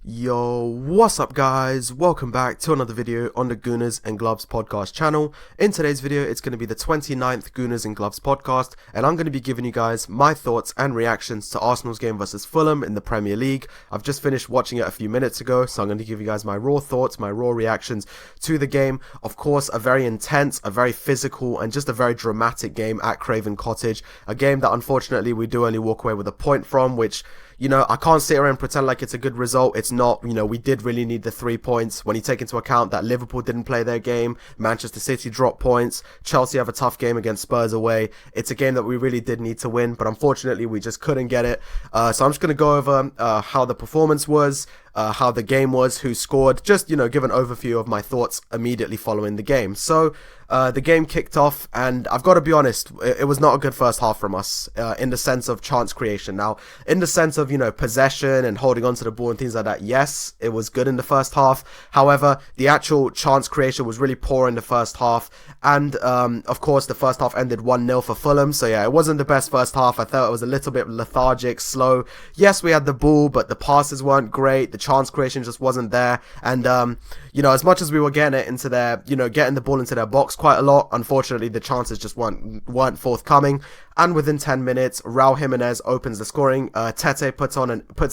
Yo, what's up guys? Welcome back to another video on the Gooners and Gloves Podcast channel. In today's video, it's going to be the 29th Gooners and Gloves Podcast, and I'm going to be giving you guys my thoughts and reactions to Arsenal's game versus Fulham in the Premier League. I've just finished watching it a few minutes ago, so I'm going to give you guys my raw thoughts, my raw reactions to the game. Of course, a very intense, a very physical, and just a very dramatic game at Craven Cottage. A game that unfortunately we do only walk away with a point from, which, you know, I can't sit around and pretend like it's a good result. It's not. You know, we did really need the 3 points when you take into account that Liverpool didn't play their game, Manchester City dropped points, Chelsea have a tough game against Spurs away. It's a game that we really did need to win, but unfortunately we just couldn't get it. So I'm just going to go over how the performance was, how the game was, who scored, just, you know, give an overview of my thoughts immediately following the game. So the game kicked off, and I've got to be honest, it was not a good first half from us in the sense of chance creation. Now, in the sense of, you know, possession and holding on to the ball and things like that, yes, it was good in the first half. However, the actual chance creation was really poor in the first half, and of course, the first half ended 1-0 for Fulham. So yeah, it wasn't the best first half. I thought it was a little bit lethargic, slow. Yes, we had the ball, but the passes weren't great. The chance creation just wasn't there, and you know, as much as we were getting it into their, you know, getting the ball into their box quite a lot, unfortunately the chances just weren't forthcoming. And within 10 minutes, Raul Jimenez opens the scoring. Tete puts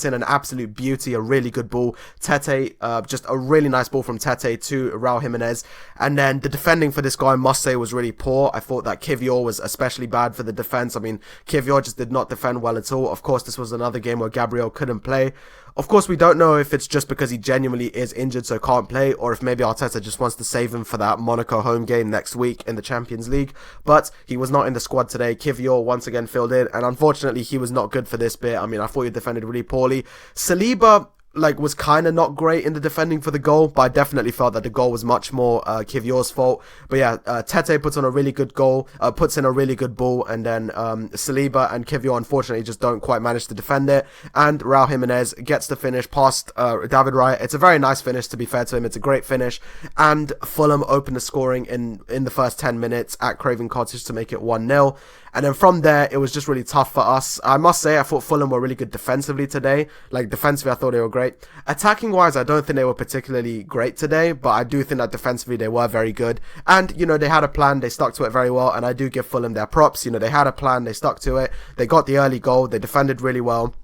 in an absolute beauty, a really good ball. Tete, just a really nice ball from Tete to Raul Jimenez. And then the defending for this guy, I must say, was really poor. I thought that Kivior was especially bad for the defense. I mean, Kivior just did not defend well at all. Of course, this was another game where Gabriel couldn't play. Of course, we don't know if it's just because he genuinely is injured so can't play, or if maybe Arteta just wants to save him for that Monaco home game next week in the Champions League. But he was not in the squad today. Kivior once again filled in, and unfortunately he was not good for this bit. I mean, I thought he defended really poorly. Saliba, was kind of not great in the defending for the goal, but I definitely felt that the goal was much more Kivior's fault. But yeah, Tete puts in a really good goal, puts in a really good ball, and then Saliba and Kivior unfortunately just don't quite manage to defend it, and Raul Jimenez gets the finish past David Raya. It's a very nice finish, to be fair to him. It's a great finish, and Fulham opened the scoring in the first 10 minutes at Craven Cottage to make it 1-0. And then from there, it was just really tough for us. I must say, I thought Fulham were really good defensively today. Like, defensively, I thought they were great. Attacking-wise, I don't think they were particularly great today, but I do think that defensively, they were very good. And, you know, they had a plan. They stuck to it very well, and I do give Fulham their props. You know, they had a plan. They stuck to it. They got the early goal. They defended really well,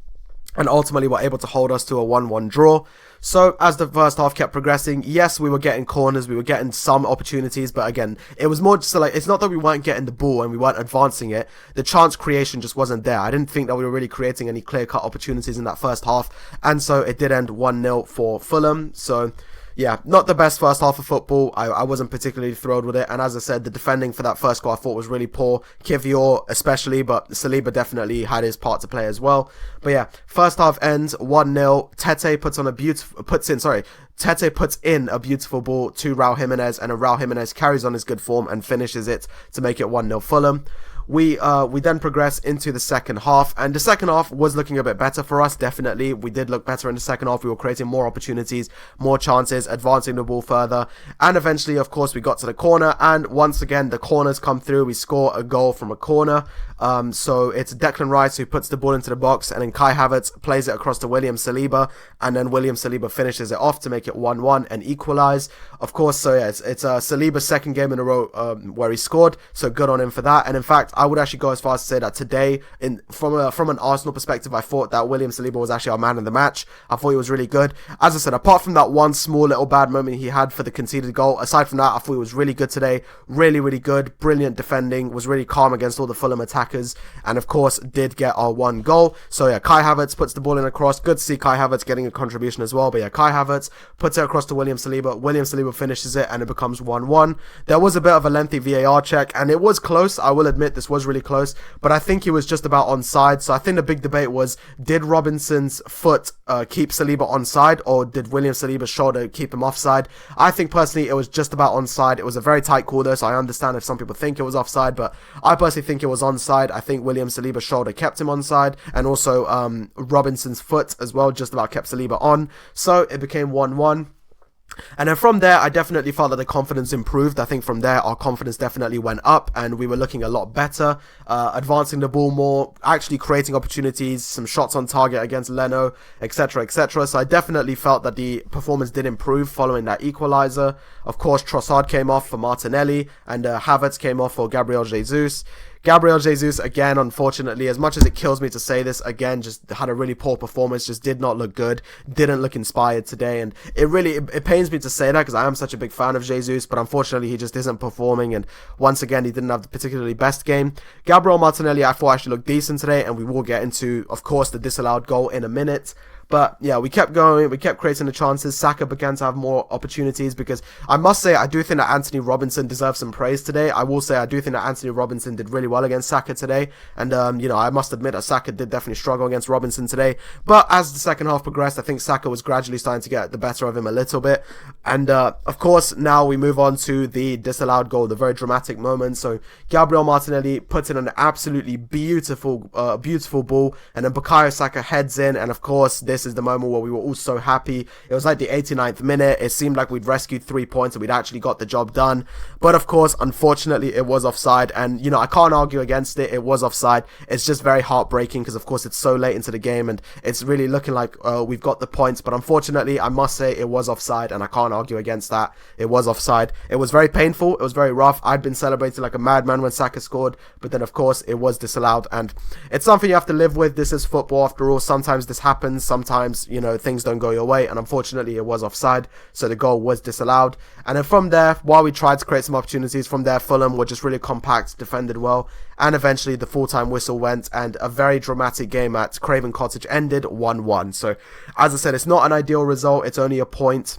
and ultimately were able to hold us to a 1-1 draw. So as the first half kept progressing, yes, we were getting corners, we were getting some opportunities, but again, it was more just like, it's not that we weren't getting the ball and we weren't advancing it, the chance creation just wasn't there. I didn't think that we were really creating any clear-cut opportunities in that first half, and so it did end 1-0 for Fulham. So yeah, not the best first half of football. I wasn't particularly thrilled with it. And as I said, the defending for that first goal I thought was really poor. Kivior especially, but Saliba definitely had his part to play as well. But yeah, first half ends 1-0. Tete puts in a beautiful ball to Raul Jimenez, and Raul Jimenez carries on his good form and finishes it to make it 1-0 Fulham. We then progress into the second half, and the second half was looking a bit better for us, definitely. We did look better in the second half. We were creating more opportunities, more chances, advancing the ball further, and eventually, of course, we got to the corner, and once again, the corners come through. We score a goal from a corner. So it's Declan Rice who puts the ball into the box, and then Kai Havertz plays it across to William Saliba, and then William Saliba finishes it off to make it 1-1 and equalise. Of course, so yeah, it's Saliba's second game in a row where he scored, so good on him for that. And in fact, I would actually go as far as to say that today, from an Arsenal perspective, I thought that William Saliba was actually our man of the match. I thought he was really good. As I said, apart from that one small little bad moment he had for the conceded goal, aside from that, I thought he was really good today. Really, really good. Brilliant defending. Was really calm against all the Fulham attackers. And of course, did get our one goal. So yeah, Kai Havertz puts the ball in across. Good to see Kai Havertz getting a contribution as well. But yeah, Kai Havertz puts it across to William Saliba. William Saliba finishes it, and it becomes 1-1. There was a bit of a lengthy VAR check, and it was close. I will admit this was really close, but I think he was just about onside. So I think the big debate was, did Robinson's foot keep Saliba onside, or did William Saliba's shoulder keep him offside? I think personally it was just about onside. It was a very tight call though, so I understand if some people think it was offside, but I personally think it was onside. I think William Saliba's shoulder kept him onside, and also Robinson's foot as well just about kept Saliba on. So it became 1-1. And then from there, I definitely felt that the confidence improved. I think from there, our confidence definitely went up and we were looking a lot better, advancing the ball more, actually creating opportunities, some shots on target against Leno, etc., etc. So I definitely felt that the performance did improve following that equalizer. Of course, Trossard came off for Martinelli and Havertz came off for Gabriel Jesus. Gabriel Jesus, again, unfortunately, as much as it kills me to say this, again, just had a really poor performance, just did not look good, didn't look inspired today, and it pains me to say that because I am such a big fan of Jesus, but unfortunately, he just isn't performing, and once again, he didn't have the particularly best game. Gabriel Martinelli, I thought actually looked decent today, and we will get into, of course, the disallowed goal in a minute. But yeah, we kept going, we kept creating the chances. Saka began to have more opportunities because I must say I do think that Anthony Robinson deserves some praise today. I will say I do think that Anthony Robinson did really well against Saka today. And, I must admit that Saka did definitely struggle against Robinson today. But as the second half progressed, I think Saka was gradually starting to get the better of him a little bit. And, of course, now we move on to the disallowed goal, the very dramatic moment. So Gabriel Martinelli puts in an absolutely beautiful ball. And then Bukayo Saka heads in. And, of course, this is the moment where we were all so happy. It was like the 89th minute. It seemed like we'd rescued 3 points and we'd actually got the job done. But of course, unfortunately, it was offside. And, I can't argue against it. It was offside. It's just very heartbreaking because, of course, it's so late into the game and it's really looking like we've got the points. But unfortunately, I must say it was offside and I can't argue against that. It was offside. It was very painful. It was very rough. I'd been celebrating like a madman when Saka scored. But then, of course, it was disallowed. And it's something you have to live with. This is football after all. Sometimes this happens. Sometimes things don't go your way, and unfortunately it was offside, so the goal was disallowed. And then from there, while we tried to create some opportunities, from there Fulham were just really compact, defended well, and eventually the full-time whistle went and a very dramatic game at Craven Cottage ended 1-1. So as I said, it's not an ideal result, it's only a point.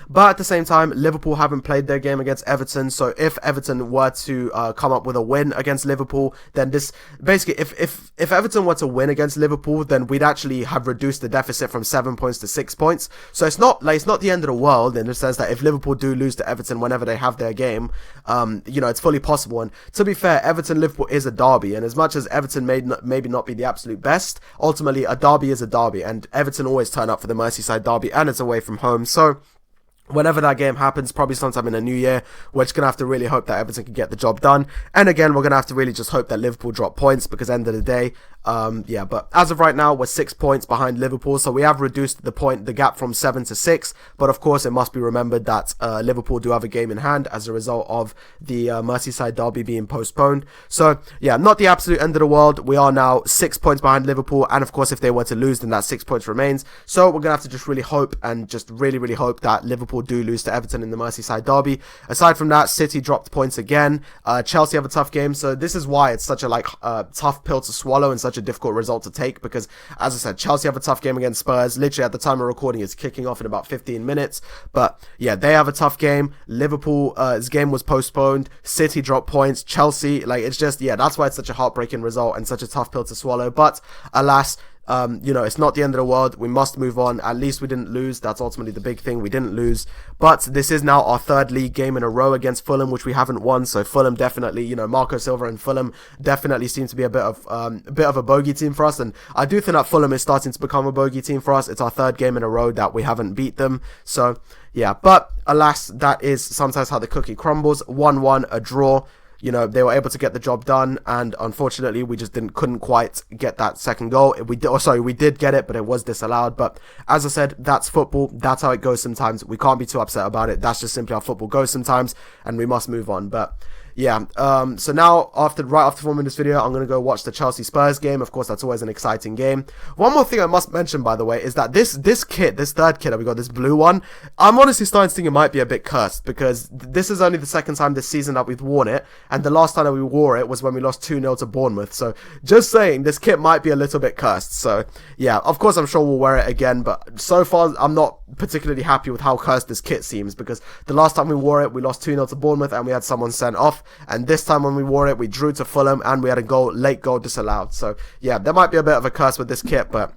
But at the same time, Liverpool haven't played their game against Everton, so if Everton were to come up with a win against Liverpool, then this basically, if Everton were to win against Liverpool, then we'd actually have reduced the deficit from 7 points to 6 points. So it's not the end of the world in the sense that if Liverpool do lose to Everton whenever they have their game, it's fully possible. And to be fair, Everton-Liverpool is a derby, and as much as Everton maybe not be the absolute best, ultimately a derby is a derby, and Everton always turn up for the Merseyside derby, and it's away from home. So whenever that game happens, probably sometime in the new year, we're just going to have to really hope that Everton can get the job done. And again, we're going to have to really just hope that Liverpool drop points because at the end of the day, but as of right now, we're 6 points behind Liverpool. So we have reduced the gap from 7 to 6. But of course, it must be remembered that Liverpool do have a game in hand as a result of the Merseyside derby being postponed. So yeah, not the absolute end of the world. We are now 6 points behind Liverpool. And of course, if they were to lose, then that 6 points remains. So we're going to have to just really hope and just really, really hope that Liverpool do lose to Everton in the Merseyside derby. Aside from that, City dropped points again. Chelsea have a tough game. So this is why it's such a tough pill to swallow and such a difficult result to take because, as I said, Chelsea have a tough game against Spurs. Literally at the time of recording, it's kicking off in about 15 minutes. But yeah, they have a tough game. Liverpool's game was postponed. City dropped points. Chelsea, it's just, that's why it's such a heartbreaking result and such a tough pill to swallow. But alas, it's not the end of the world. We must move on. At least we didn't lose. That's ultimately the big thing. We didn't lose. But this is now our third league game in a row against Fulham, which we haven't won. So Fulham definitely, Marco Silva and Fulham definitely seem to be a bit of a bogey team for us. And I do think that Fulham is starting to become a bogey team for us. It's our third game in a row that we haven't beat them. So yeah, but alas, that is sometimes how the cookie crumbles. 1-1, a draw. They were able to get the job done, and unfortunately, we just couldn't quite get that second goal. We did get it, but it was disallowed. But as I said, that's football. That's how it goes sometimes. We can't be too upset about it. That's just simply how football goes sometimes, and we must move on. But yeah, so now right after filming this video, I'm going to go watch the Chelsea Spurs game. Of course, that's always an exciting game. One more thing I must mention, by the way, is that this third kit that we got, this blue one, I'm honestly starting to think it might be a bit cursed because this is only the second time this season that we've worn it, and the last time that we wore it was when we lost 2-0 to Bournemouth. So just saying, this kit might be a little bit cursed. So yeah, of course, I'm sure we'll wear it again, but so far, I'm not particularly happy with how cursed this kit seems because the last time we wore it, we lost 2-0 to Bournemouth and we had someone sent off. And this time when we wore it, we drew to Fulham and we had a late goal disallowed. So yeah, there might be a bit of a curse with this kit, but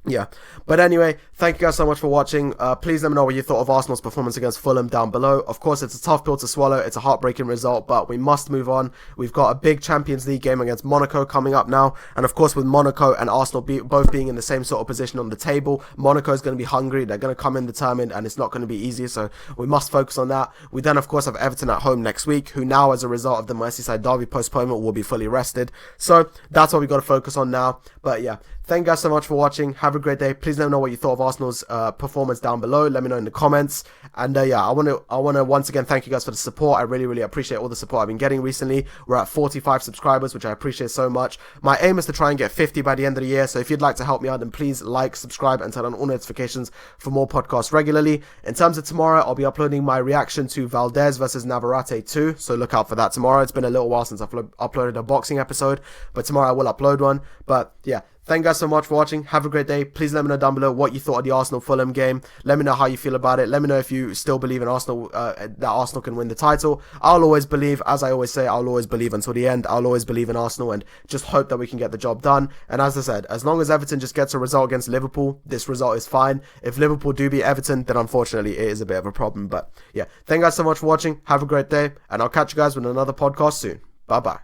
Yeah, but anyway, thank you guys so much for watching. Please let me know what you thought of Arsenal's performance against Fulham down below. Of course, it's a tough pill to swallow. It's a heartbreaking result, but we must move on. We've got a big Champions League game against Monaco coming up now. And of course, with Monaco and Arsenal both being in the same sort of position on the table, Monaco is going to be hungry. They're going to come in determined, and it's not going to be easy. So we must focus on that. We then, of course, have Everton at home next week, who now, as a result of the Merseyside derby postponement, will be fully rested. So that's what we got to focus on now. But yeah, thank you guys so much for watching. Have a great day. Please let me know what you thought of Arsenal's performance down below. Let me know in the comments. And yeah, I want to once again thank you guys for the support. I really appreciate all the support I've been getting recently. We're at 45 subscribers, which I appreciate so much. My aim is to try and get 50 by the end of the year. So if you'd like to help me out, then please like, subscribe, and turn on all notifications for more podcasts regularly. In terms of tomorrow, I'll be uploading my reaction to Valdez versus Navarrete 2. So look out for that tomorrow. It's been a little while since I've uploaded a boxing episode, but tomorrow I will upload one. But yeah, thank you guys so much for watching. Have a great day. Please let me know down below what you thought of the Arsenal-Fulham game. Let me know how you feel about it. Let me know if you still believe in Arsenal, that Arsenal can win the title. I'll always believe, as I always say, I'll always believe until the end. I'll always believe in Arsenal and just hope that we can get the job done. And as I said, as long as Everton just gets a result against Liverpool, this result is fine. If Liverpool do beat Everton, then unfortunately it is a bit of a problem. But yeah, thank you guys so much for watching. Have a great day, and I'll catch you guys with another podcast soon. Bye-bye.